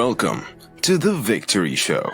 Welcome to The Victory Show.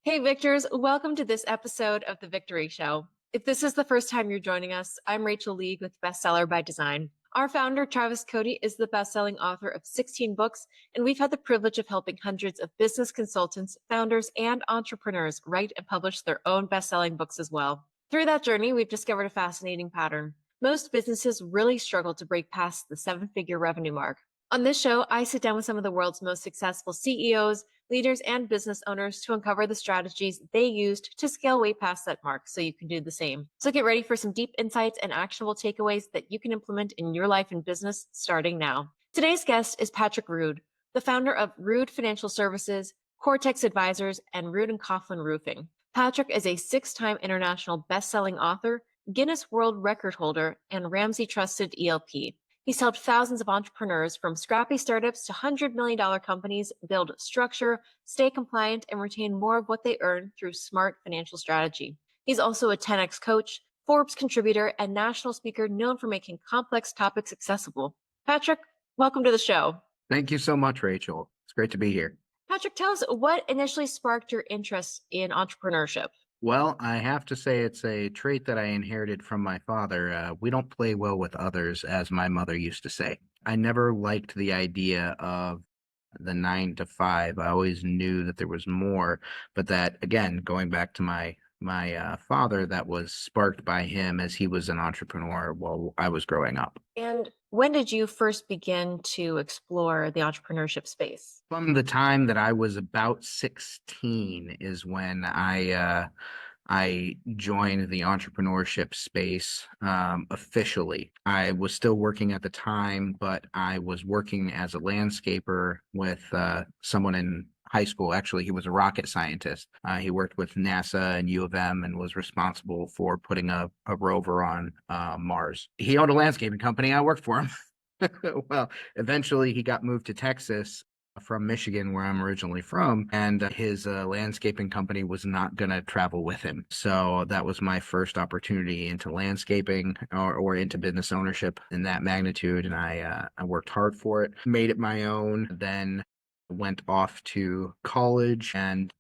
Hey, Victors, welcome to this episode of The Victory Show. If this is the first time you're joining us, I'm Rachel League with Bestseller by Design. Our founder, Travis Cody, is the best-selling author of 16 books, and we've had the privilege of helping hundreds of business consultants, founders, and entrepreneurs write and publish their own best-selling books as well. Through that journey, we've discovered a fascinating pattern. Most businesses really struggle to break past the seven-figure revenue mark. On this show, I sit down with some of the world's most successful CEOs, leaders, and business owners to uncover the strategies they used to scale way past that mark so you can do the same. So get ready for some deep insights and actionable takeaways that you can implement in your life and business starting now. Today's guest is Patrick Rood, the founder of Rood Financial Services, Cortex Advisors, and Rood and Coughlin Roofing. Patrick is a six-time international best-selling author, Guinness World Record holder, and Ramsey Trusted ELP. He's helped thousands of entrepreneurs from scrappy startups to $100 million companies build structure, stay compliant, and retain more of what they earn through smart financial strategy. He's also a 10X coach, Forbes contributor, and national speaker known for making complex topics accessible. Patrick, welcome to the show. Thank you so much, Rachel. It's great to be here. Patrick, tell us what initially sparked your interest in entrepreneurship. Well, I have to say it's a trait that I inherited from my father. We don't play well with others, as my mother used to say. I never liked the idea of the 9 to 5. I always knew that there was more, but that, again, going back to my father, that was sparked by him as he was an entrepreneur while I was growing up. And when did you first begin to explore the entrepreneurship space? From the time that I was about 16 is when I joined the entrepreneurship space officially. I was still working at the time, but I was working as a landscaper with someone in high school. Actually, he was a rocket scientist. He worked with NASA and U of M and was responsible for putting a rover on Mars. He owned a landscaping company. I worked for him. Well, eventually he got moved to Texas from Michigan, where I'm originally from, and his landscaping company was not going to travel with him. So that was my first opportunity into landscaping or into business ownership in that magnitude, and I worked hard for it, made it my own, then went off to college and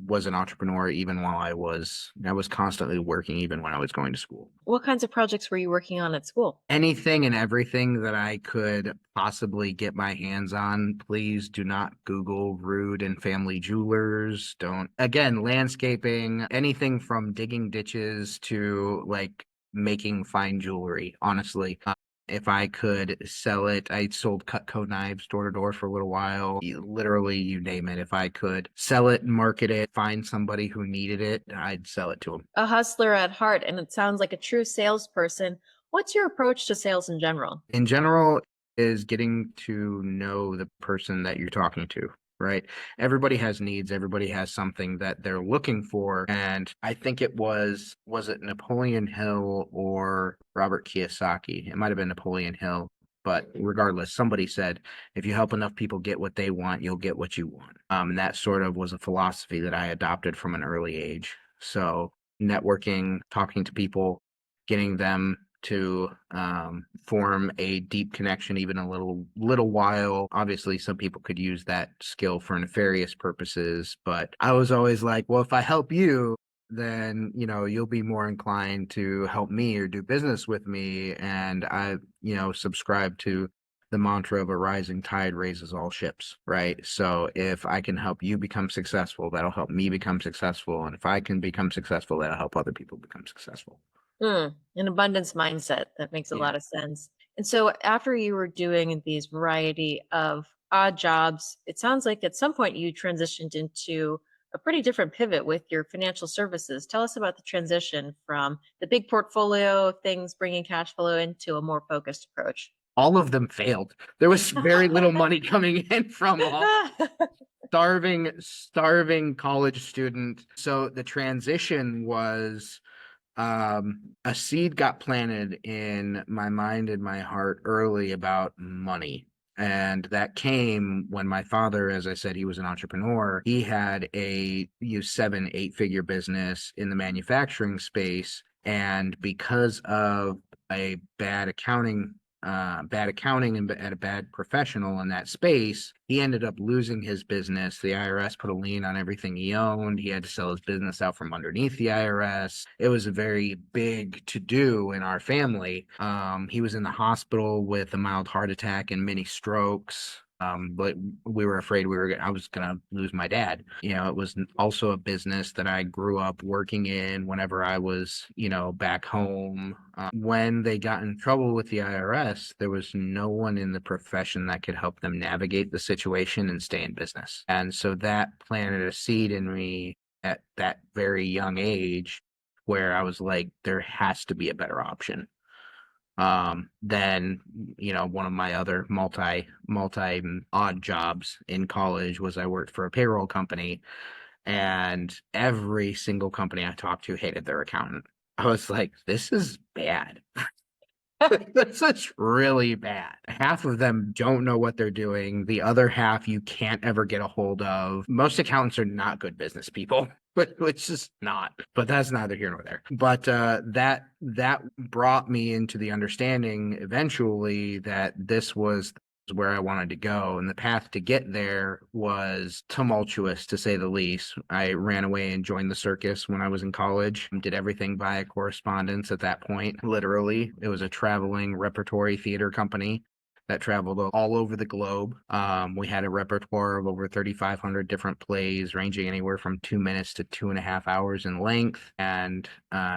was an entrepreneur even while I was constantly working even when I was going to school. What kinds of projects were you working on at school? Anything and everything that I could possibly get my hands on. Please do not Google Rood and Family Jewelers. Again, landscaping, anything from digging ditches to like making fine jewelry, honestly. If I could sell it, I sold Cutco knives door to door for a little while. Literally, you name it. If I could sell it, market it, find somebody who needed it, I'd sell it to them. A hustler at heart, and it sounds like a true salesperson. What's your approach to sales in general? In general, is getting to know the person that you're talking to. Right? Everybody has needs. Everybody has something that they're looking for. And I think it was it Napoleon Hill or Robert Kiyosaki? It might have been Napoleon Hill. But regardless, somebody said, if you help enough people get what they want, you'll get what you want. And that sort of was a philosophy that I adopted from an early age. So networking, talking to people, getting them to form a deep connection, even a little while. Obviously, some people could use that skill for nefarious purposes, but I was always like, well, if I help you, then, you'll be more inclined to help me or do business with me. And I, subscribe to the mantra of a rising tide raises all ships, right? So if I can help you become successful, that'll help me become successful. And if I can become successful, that'll help other people become successful. An abundance mindset. That makes a lot of sense. And so after you were doing these variety of odd jobs, it sounds like at some point you transitioned into a pretty different pivot with your financial services. Tell us about the transition from the big portfolio of things bringing cash flow into a more focused approach. All of them failed. There was very little money coming in from all. Starving college student. So the transition was a seed got planted in my mind and my heart early about money. And that came when my father, as I said, he was an entrepreneur. He had a 7, 8 figure business in the manufacturing space. And because of a bad accounting and a bad professional in that space, he ended up losing his business. The IRS put a lien on everything he owned. He had to sell his business out from underneath the IRS. It was a very big to do in our family. He was in the hospital with a mild heart attack and many strokes. But we were afraid I was going to lose my dad. It was also a business that I grew up working in whenever I was, back home. When they got in trouble with the IRS, there was no one in the profession that could help them navigate the situation and stay in business. And so that planted a seed in me at that very young age where I was like, there has to be a better option. Then, one of my other multi odd jobs in college was I worked for a payroll company, and every single company I talked to hated their accountant. I was like, this is bad. This is really bad. Half of them don't know what they're doing. The other half you can't ever get a hold of. Most accountants are not good business people, but it's just not. But that's neither here nor there. But that brought me into the understanding eventually that this was where I wanted to go. And the path to get there was tumultuous, to say the least. I ran away and joined the circus when I was in college, did everything via correspondence at that point. Literally, it was a traveling repertory theater company that traveled all over the globe. We had a repertoire of over 3,500 different plays, ranging anywhere from 2 minutes to 2.5 hours in length. And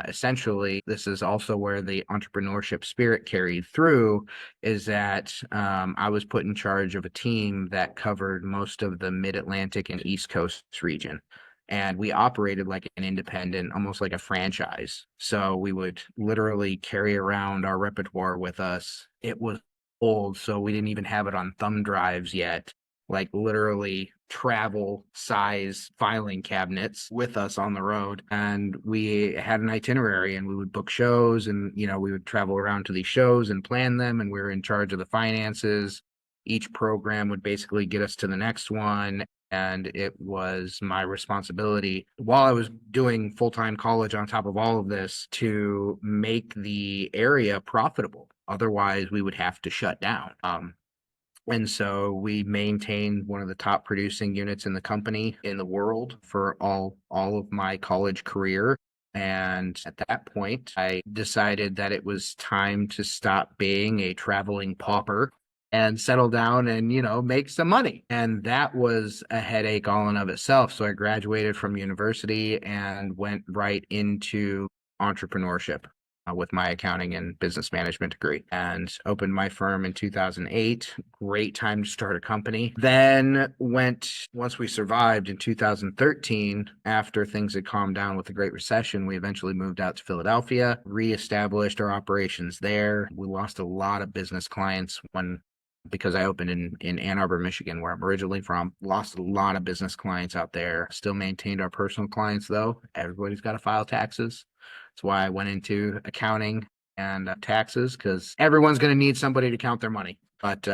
essentially, this is also where the entrepreneurship spirit carried through, is that I was put in charge of a team that covered most of the Mid-Atlantic and East Coast region. And we operated like an independent, almost like a franchise. So we would literally carry around our repertoire with us. It was old, so we didn't even have it on thumb drives yet. Like literally travel size filing cabinets with us on the road. And we had an itinerary, and we would book shows, and we would travel around to these shows and plan them, and we were in charge of the finances. Each program would basically get us to the next one. And it was my responsibility, while I was doing full-time college on top of all of this, to make the area profitable. Otherwise, we would have to shut down. And so we maintained one of the top producing units in the company in the world for all of my college career. And at that point, I decided that it was time to stop being a traveling pauper and settle down and, make some money. And that was a headache all in of itself. So I graduated from university and went right into entrepreneurship with my accounting and business management degree, and opened my firm in 2008. Great time to start a company. Then once we survived in 2013, after things had calmed down with the Great Recession, we eventually moved out to Philadelphia, reestablished our operations there. We lost a lot of business clients because I opened in Ann Arbor, Michigan, where I'm originally from. Lost a lot of business clients out there. Still maintained our personal clients, though. Everybody's got to file taxes. That's why I went into accounting and taxes, because everyone's going to need somebody to count their money. But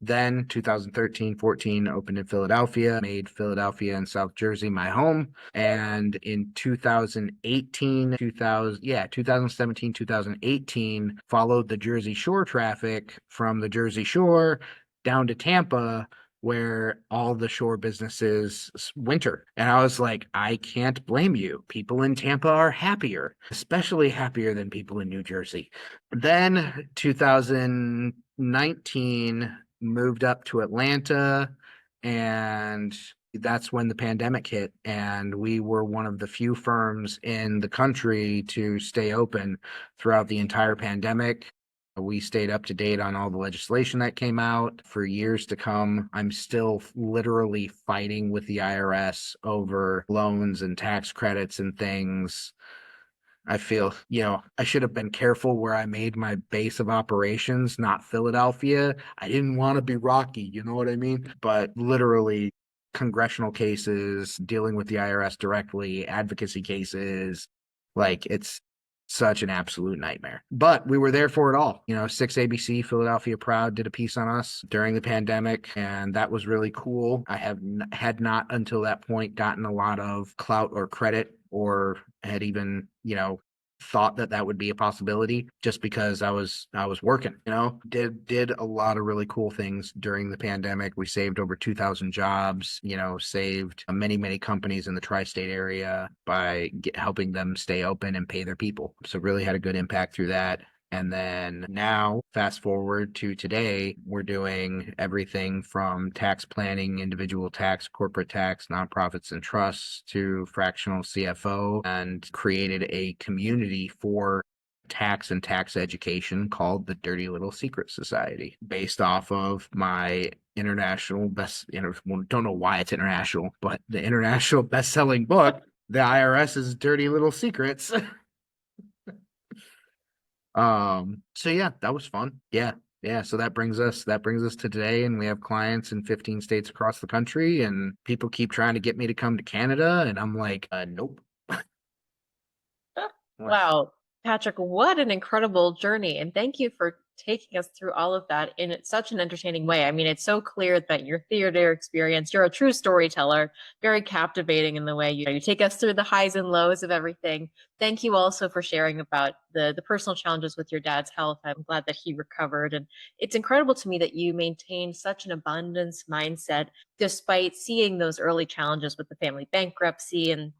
then 2013, 14, opened in Philadelphia, made Philadelphia and South Jersey my home. And in 2017, 2018, followed the Jersey Shore traffic from the Jersey Shore down to Tampa, where all the shore businesses winter. And I was like, I can't blame you. People in Tampa are happier, especially happier than people in New Jersey. Then 2019, moved up to Atlanta, and that's when the pandemic hit. And we were one of the few firms in the country to stay open throughout the entire pandemic. We stayed up to date on all the legislation that came out for years to come. I'm still literally fighting with the IRS over loans and tax credits and things. I feel, I should have been careful where I made my base of operations, not Philadelphia. I didn't want to be Rocky, you know what I mean? But literally, congressional cases, dealing with the IRS directly, advocacy cases, like it's such an absolute nightmare. But we were there for it all. 6ABC, Philadelphia Proud, did a piece on us during the pandemic, and that was really cool. I had not until that point gotten a lot of clout or credit, or had even, thought that would be a possibility, just because I was working. Did a lot of really cool things during the pandemic. We saved over 2,000 jobs, saved many companies in the tri-state area by helping them stay open and pay their people. So really had a good impact through that. And then now, fast forward to today, we're doing everything from tax planning, individual tax, corporate tax, nonprofits and trusts, to fractional CFO, and created a community for tax and tax education called the Dirty Little Secret Society, based off of my international don't know why it's international, but the international best-selling book, The IRS's Dirty Little Secrets. So yeah, that was fun. Yeah. So that brings us to today, and we have clients in 15 states across the country, and people keep trying to get me to come to Canada, and I'm like, nope. Wow, Patrick, what an incredible journey. And thank you for taking us through all of that in such an entertaining way. I mean, it's so clear that your theater experience, you're a true storyteller, very captivating in the way you take us through the highs and lows of everything. Thank you also for sharing about the personal challenges with your dad's health. I'm glad that he recovered. And it's incredible to me that you maintain such an abundance mindset despite seeing those early challenges with the family bankruptcy. And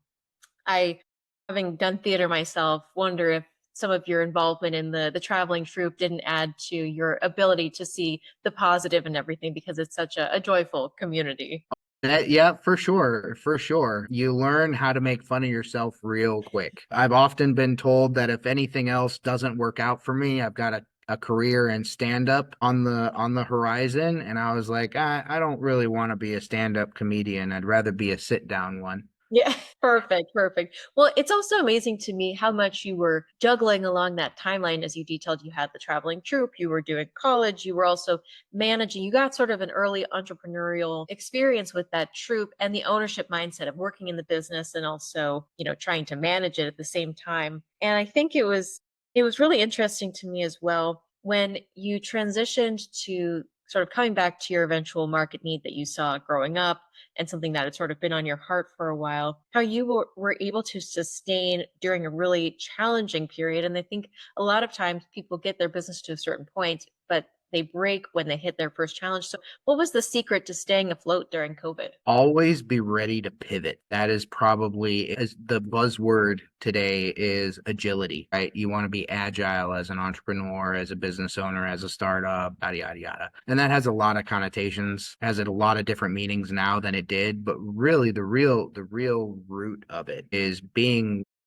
I, having done theater myself, wonder if some of your involvement in the traveling troupe didn't add to your ability to see the positive in everything, because it's such a joyful community. Yeah, for sure. For sure. You learn how to make fun of yourself real quick. I've often been told that if anything else doesn't work out for me, I've got a career in stand-up on the horizon. And I was like, I don't really want to be a stand-up comedian. I'd rather be a sit-down one. Yeah, perfect, perfect. Well, it's also amazing to me how much you were juggling along that timeline. As you detailed, you had the traveling troupe, you were doing college, you were also managing, you got sort of an early entrepreneurial experience with that troupe, and the ownership mindset of working in the business and also, trying to manage it at the same time. And I think it was really interesting to me as well when you transitioned to sort of coming back to your eventual market need that you saw growing up, and something that had sort of been on your heart for a while, how you were able to sustain during a really challenging period. And I think a lot of times people get their business to a certain point, but they break when they hit their first challenge. So, what was the secret to staying afloat during COVID? Always be ready to pivot. That is probably, as the buzzword today is agility, right? You want to be agile as an entrepreneur, as a business owner, as a startup, yada, yada, yada. And that has a lot of connotations, has a lot of different meanings now than it did. But really the real root of it is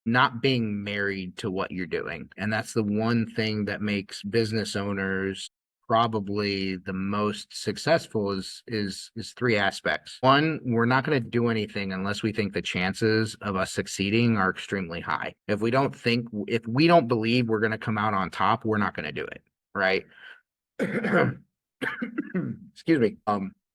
not being married to what you're doing. And that's the one thing that makes business owners probably the most successful is three aspects. One, we're not going to do anything unless we think the chances of us succeeding are extremely high. If we don't believe we're going to come out on top, we're not going to do it, right? Excuse me.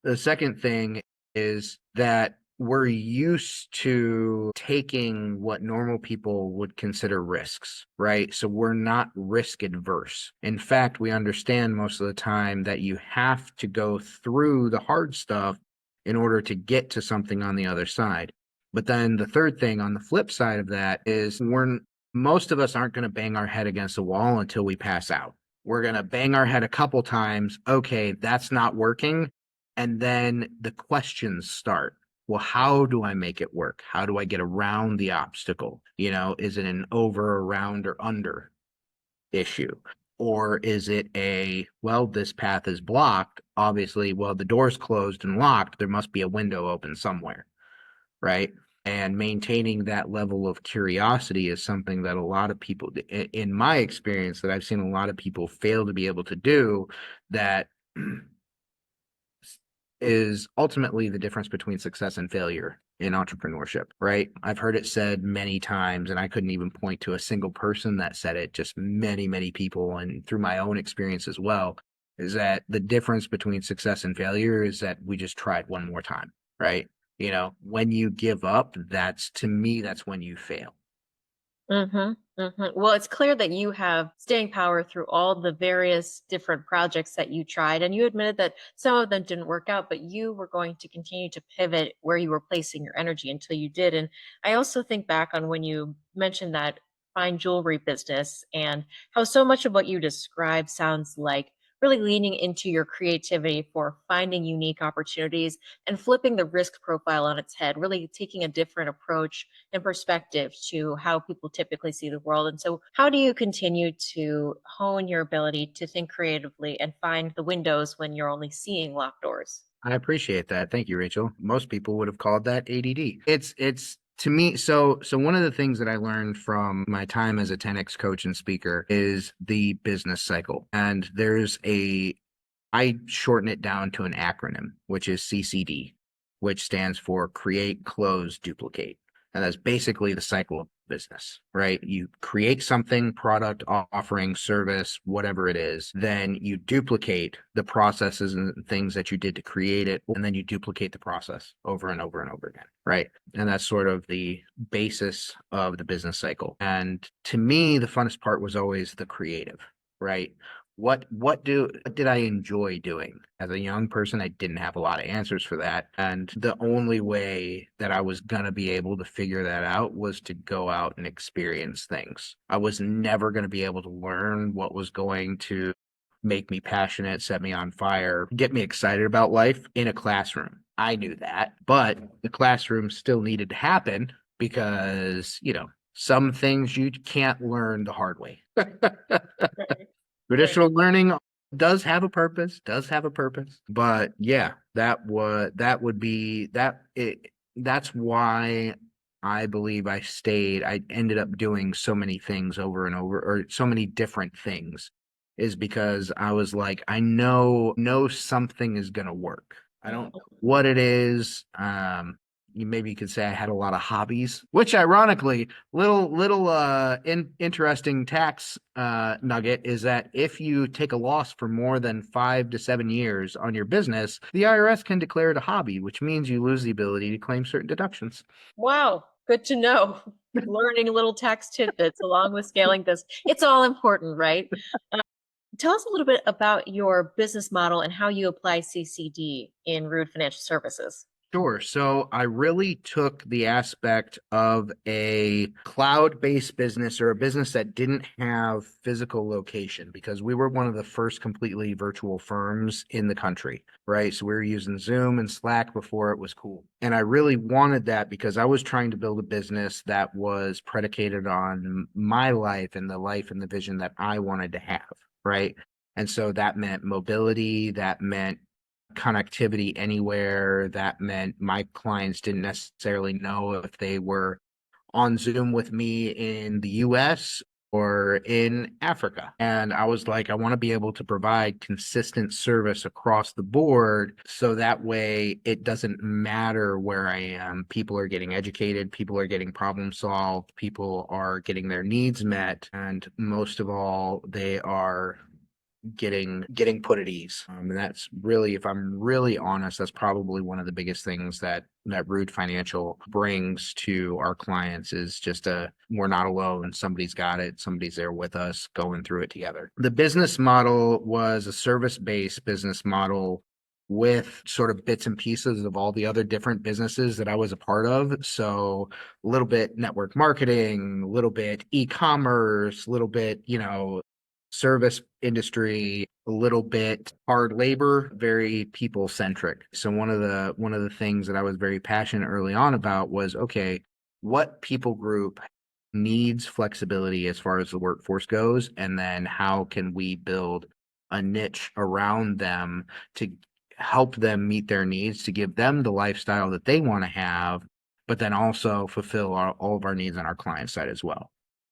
The second thing is that we're used to taking what normal people would consider risks, right? So we're not risk adverse. In fact, we understand most of the time that you have to go through the hard stuff in order to get to something on the other side. But then the third thing on the flip side of that is most of us aren't going to bang our head against the wall until we pass out. We're going to bang our head a couple times. Okay, that's not working. And then the questions start. Well, how do I make it work? How do I get around the obstacle? Is it an over, around, or under issue? Or is it this path is blocked? Obviously, the door's closed and locked. There must be a window open somewhere, right? And maintaining that level of curiosity is something that a lot of people, in my experience, that I've seen a lot of people fail to be able to do, that is ultimately the difference between success and failure in entrepreneurship, right? I've heard it said many times, and I couldn't even point to a single person that said it, just many, many people, and through my own experience as well, is that the difference between success and failure is that we just tried one more time, right? When you give up, to me, that's when you fail. Well, it's clear that you have staying power through all the various different projects that you tried, and you admitted that some of them didn't work out, but you were going to continue to pivot where you were placing your energy until you did. And I also think back on when you mentioned that fine jewelry business and how so much of what you described sounds like really leaning into your creativity for finding unique opportunities and flipping the risk profile on its head, really taking a different approach and perspective to how people typically see the world. And so, how do you continue to hone your ability to think creatively and find the windows when you're only seeing locked doors? I appreciate that. Thank you, Rachel. Most people would have called that ADD. It's to me, so one of the things that I learned from my time as a 10X coach and speaker is the business cycle. And I shorten it down to an acronym, which is CCD, which stands for create, close, duplicate. And that's basically the cycle of business, right? You create something, product, offering, service, whatever it is, then you duplicate the processes and things that you did to create it, and then you duplicate the process over and over and over again, right? And that's sort of the basis of the business cycle. And to me, the funnest part was always the creative, right? What did I enjoy doing? As a young person, I didn't have a lot of answers for that. And the only way that I was gonna be able to figure that out was to go out and experience things. I was never gonna be able to learn what was going to make me passionate, set me on fire, get me excited about life in a classroom. I knew that, but the classroom still needed to happen because, some things you can't learn the hard way. Right. Right. Traditional learning does have a purpose. But yeah, that's why I believe I ended up doing so many things over and over, or so many different things, is because I was like, I know something is gonna work. I don't know what it is. Maybe you could say I had a lot of hobbies, which ironically, interesting tax nugget is that if you take a loss for more than 5 to 7 years on your business, the IRS can declare it a hobby, which means you lose the ability to claim certain deductions. Wow, good to know. Learning little tax tidbits along with scaling this. It's all important, right? Uh, Tell us a little bit about your business model and how you apply CCD in Root Financial Services. Sure. So I really took the aspect of a cloud-based business, or a business that didn't have physical location, because we were one of the first completely virtual firms in the country, right? So we were using Zoom and Slack before it was cool. And I really wanted that because I was trying to build a business that was predicated on my life and the life and the vision that I wanted to have, right? And so that meant mobility, that meant connectivity anywhere. That meant my clients didn't necessarily know if they were on Zoom with me in the US or in Africa. And I was like, I want to be able to provide consistent service across the board, so that way it doesn't matter where I am. People are getting educated, people are getting problem solved, people are getting their needs met, and most of all, they are getting put at ease. And that's really, if I'm really honest, that's probably one of the biggest things that Root Financial brings to our clients, is just we're not alone. Somebody's got it. Somebody's there with us going through it together. The business model was a service-based business model with sort of bits and pieces of all the other different businesses that I was a part of. So a little bit network marketing, a little bit e-commerce, a little bit, service industry, a little bit hard labor, very people centric. So one of the things that I was very passionate early on about was, okay, what people group needs flexibility as far as the workforce goes, and then how can we build a niche around them to help them meet their needs, to give them the lifestyle that they want to have, but then also fulfill all of our needs on our client side as well.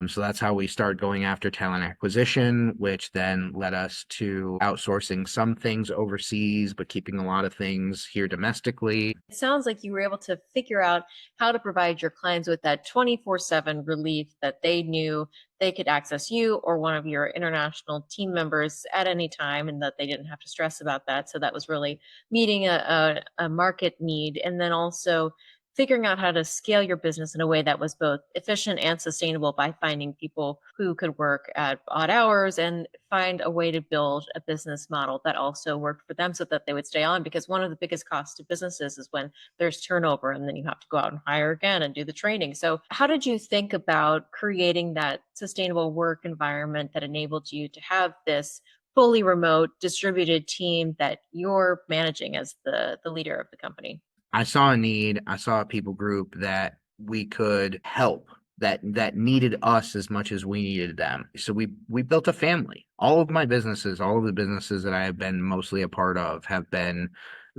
So that's how we started going after talent acquisition, which then led us to outsourcing some things overseas, but keeping a lot of things here domestically. It sounds like you were able to figure out how to provide your clients with that 24/7 relief, that they knew they could access you or one of your international team members at any time, and that they didn't have to stress about that. So that was really meeting a market need. And then also figuring out how to scale your business in a way that was both efficient and sustainable by finding people who could work at odd hours and find a way to build a business model that also worked for them so that they would stay on. Because one of the biggest costs to businesses is when there's turnover and then you have to go out and hire again and do the training. So, how did you think about creating that sustainable work environment that enabled you to have this fully remote distributed team that you're managing as the leader of the company? I saw a need, I saw a people group that we could help, that needed us as much as we needed them. So we built a family. All of my businesses, all of the businesses that I have been mostly a part of have been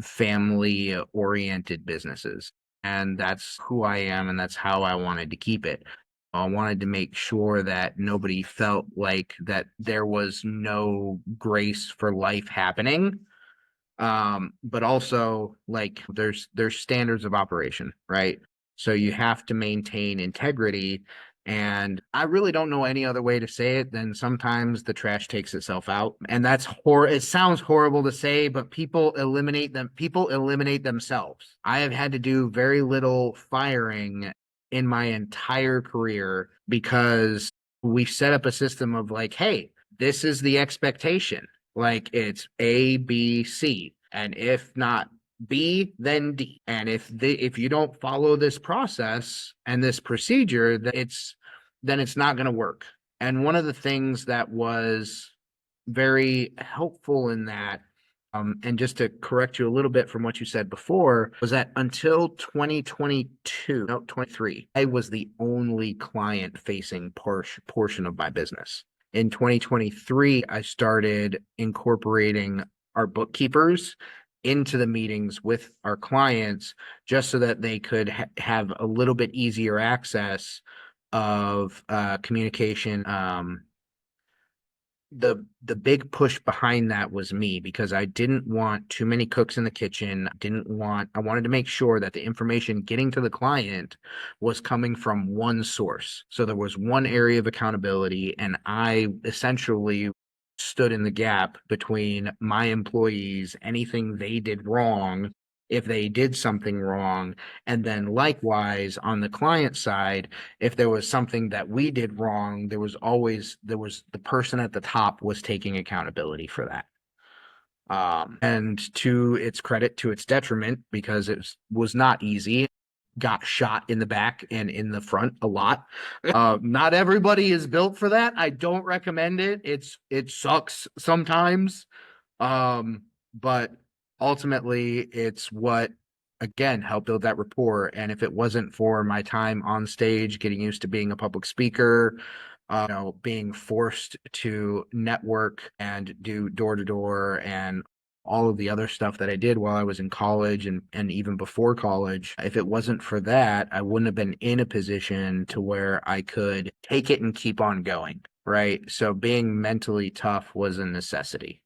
family oriented businesses. And that's who I am, and that's how I wanted to keep it. I wanted to make sure that nobody felt like that there was no grace for life happening, but also like there's standards of operation, right? So you have to maintain integrity, and I really don't know any other way to say it than sometimes the trash takes itself out. And that's it sounds horrible to say, but people eliminate themselves. I have had to do very little firing in my entire career because we set up a system of like, hey, this is the expectation. Like it's A, B, C. And if not B, then D. And if you don't follow this process and this procedure, then it's not going to work. And one of the things that was very helpful in that, and just to correct you a little bit from what you said before, was that until 2022, no, 23, I was the only client-facing portion of my business. In 2023, I started incorporating our bookkeepers into the meetings with our clients just so that they could have a little bit easier access of communication. The big push behind that was me, because I didn't want too many cooks in the kitchen. I wanted to make sure that the information getting to the client was coming from one source. So there was one area of accountability, and I essentially stood in the gap between my employees, anything they did wrong, if they did something wrong, and then likewise on the client side, if there was something that we did wrong, there was the person at the top was taking accountability for that. And to its credit, to its detriment, because it was not easy, got shot in the back and in the front a lot. Not everybody is built for that. I don't recommend it. It sucks sometimes. But ultimately it's what, again, helped build that rapport. And if it wasn't for my time on stage, getting used to being a public speaker, being forced to network and do door to door and all of the other stuff that I did while I was in college and even before college, if it wasn't for that, I wouldn't have been in a position to where I could take it and keep on going. Right. So being mentally tough was a necessity,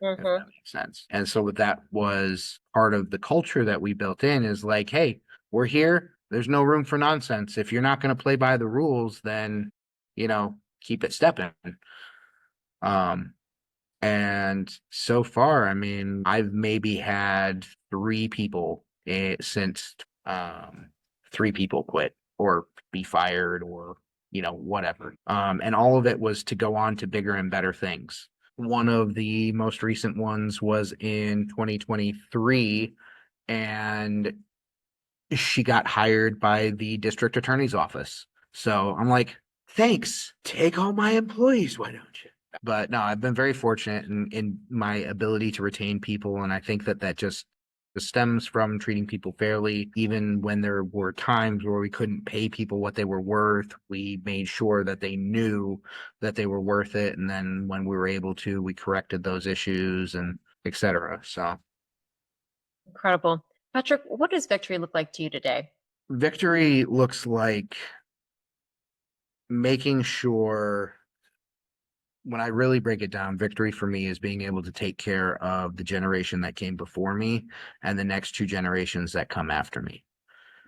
if that makes sense. And so that was part of the culture that we built in, is like, hey, we're here. There's no room for nonsense. If you're not going to play by the rules, then, keep it stepping. And so far, I mean, I've maybe had three people since 3 people quit or be fired or, whatever. And all of it was to go on to bigger and better things. One of the most recent ones was in 2023, and she got hired by the district attorney's office. So I'm like, thanks, take all my employees, why don't you? But no, I've been very fortunate in my ability to retain people. And I think that just stems from treating people fairly. Even when there were times where we couldn't pay people what they were worth, we made sure that they knew that they were worth it. And then when we were able to, we corrected those issues and et cetera. So Incredible. Patrick, what does victory look like to you today? victory looks like making sure, when I really break it down, victory for me is being able to take care of the generation that came before me and the next 2 generations that come after me.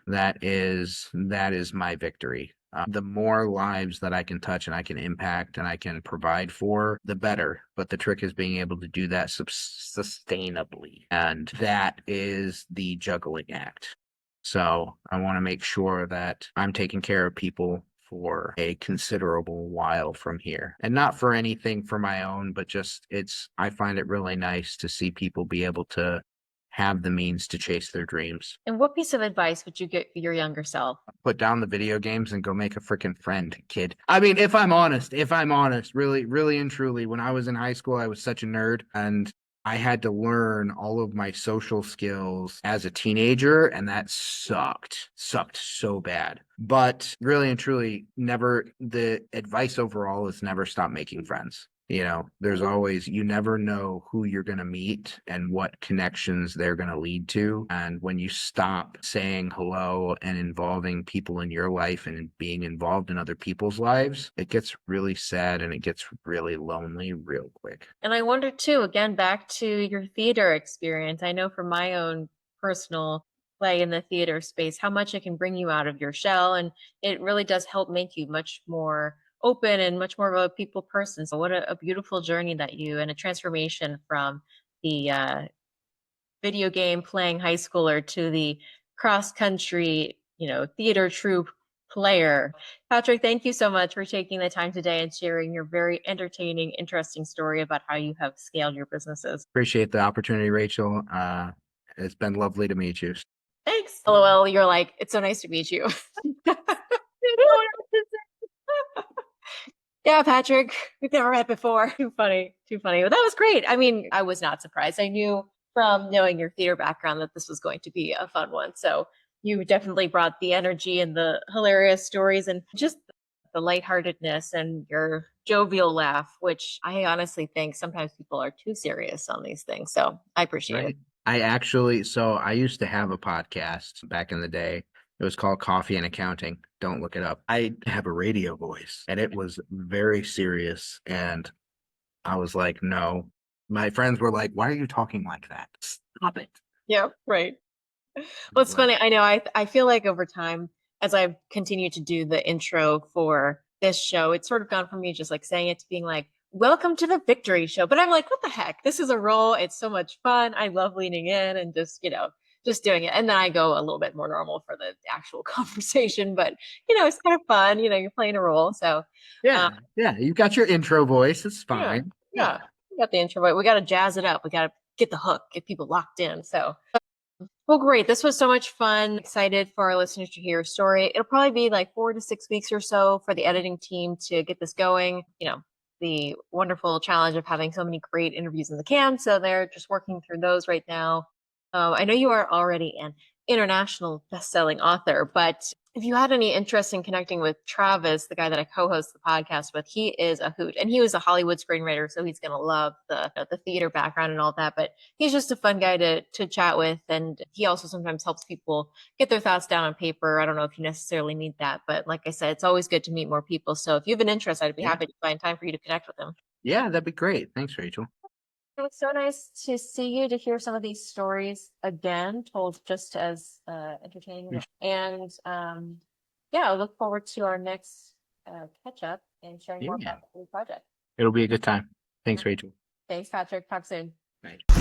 That is my victory. The more lives that I can touch and I can impact and I can provide for, the better. But the trick is being able to do that sustainably. And that is the juggling act. So I want to make sure that I'm taking care of people for a considerable while from here. And not for anything for my own, but just I find it really nice to see people be able to have the means to chase their dreams. And what piece of advice would you give your younger self? Put down the video games and go make a freaking friend, kid. I mean, if I'm honest, really, really and truly, when I was in high school, I was such a nerd and I had to learn all of my social skills as a teenager, and that sucked so bad. But really and truly, the advice overall is never stop making friends. There's always, you never know who you're going to meet and what connections they're going to lead to. And when you stop saying hello and involving people in your life and being involved in other people's lives, it gets really sad and it gets really lonely real quick. And I wonder too, again, back to your theater experience. I know from my own personal play in the theater space, how much it can bring you out of your shell. And it really does help make you much more open and much more of a people person. So what a beautiful journey and a transformation from the video game playing high schooler to the cross country, theater troupe player. Patrick, thank you so much for taking the time today and sharing your very entertaining, interesting story about how you have scaled your businesses. Appreciate the opportunity, Rachel. It's been lovely to meet you. Thanks. LOL, you're like, it's so nice to meet you. Yeah, Patrick, we've never met before. Too funny. But that was great. I mean, I was not surprised. I knew from knowing your theater background that this was going to be a fun one. So you definitely brought the energy and the hilarious stories and just the lightheartedness and your jovial laugh, which I honestly think sometimes people are too serious on these things. So I appreciate it. I used to have a podcast back in the day. It was called Coffee and Accounting. Don't look it up. I have a radio voice and it was very serious. And I was like, no. My friends were like, why are you talking like that? Stop it. Yeah, right. Well, it's funny. I know I feel like over time, as I've continued to do the intro for this show, it's sort of gone from me just like saying it to being like, welcome to the Victory Show. But I'm like, what the heck? This is a role. It's so much fun. I love leaning in and just doing it. And then I go a little bit more normal for the actual conversation. But, it's kind of fun. You're playing a role. So, yeah, you've got your intro voice. It's fine. Yeah. We got the intro, but we got to jazz it up. We got to get the hook, get people locked in. So, well, great. This was so much fun. Excited for our listeners to hear your story. It'll probably be like 4 to 6 weeks or so for the editing team to get this going. The wonderful challenge of having so many great interviews in the can. So they're just working through those right now. I know you are already an international best-selling author, but if you had any interest in connecting with Travis, the guy that I co-host the podcast with, he is a hoot, and he was a Hollywood screenwriter, so he's going to love the theater background and all that. But he's just a fun guy to chat with, and he also sometimes helps people get their thoughts down on paper. I don't know if you necessarily need that, but like I said, it's always good to meet more people. So if you have an interest, I'd be happy to find time for you to connect with him. Yeah, that'd be great. Thanks, Rachel. It was so nice to see you, to hear some of these stories again, told just as entertaining. And I look forward to our next catch up and sharing more about the project. It'll be a good time. Thanks, Rachel. Thanks, Patrick. Talk soon. Bye.